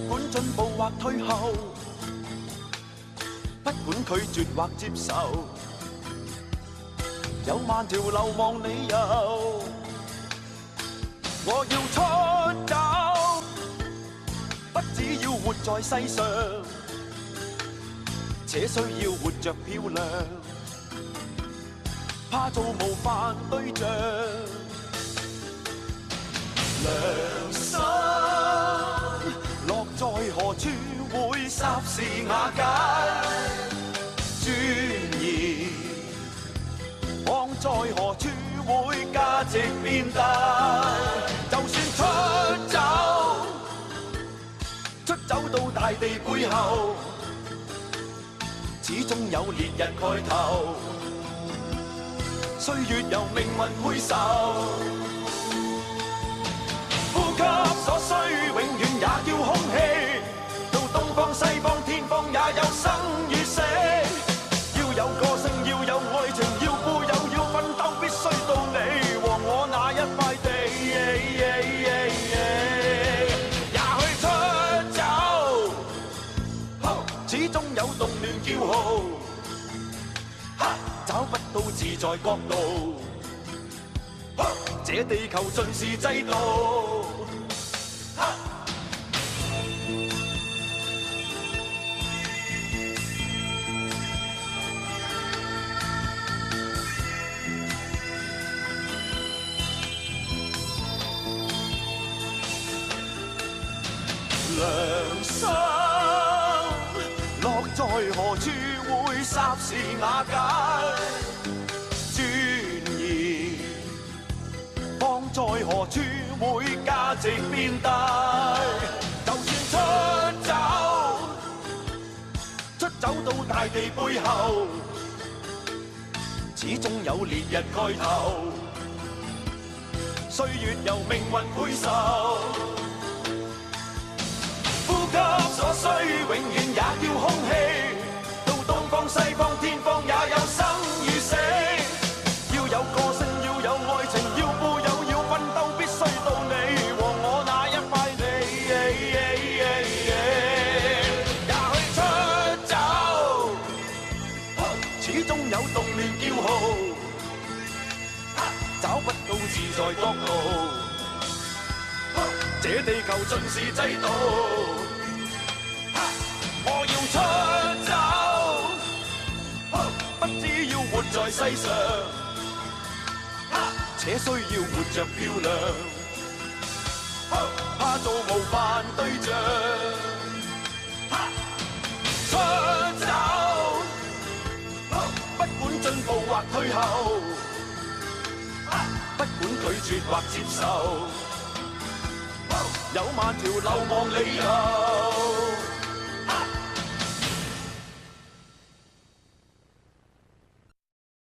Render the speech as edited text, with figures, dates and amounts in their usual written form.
管進步或退後，不管拒絕或接受，有萬條流亡理由。我要出走，不只要活在世上，且需要活着漂亮，怕做模範對象。良心落在何處會霎時瓦解，尊嚴放在何處會價值變大。就算出走到大地背後，始終有烈日蓋頭，歲月由命運配受。呼吸所需永遠也要空氣，到東方西方天方也有生與死。要有個性，要有愛情，要富有，要奮鬥，必須到你和我那一塊地。也許出走，始終有動亂驕傲，找不到自在角度。這地球盡是制度。良心落在何處會霎時瓦解，尊嚴放在何處會價值變大。就算出走到大地背後，始終有烈日蓋頭，歲月由命運配受。呼吸所需永遠也要空氣，到東方西方天方也有生與死。要有個性，要有愛情，要富有，要奮鬥，必須到你和我那一塊地。也許出走，始終有動亂驕傲，找不到自在角度。這地球盡是制度。我要出走，不只要活在世上，且需要活着漂亮，怕做模範對象。出走，不管進步或退後，不管拒絕或接受，有萬條流亡理由。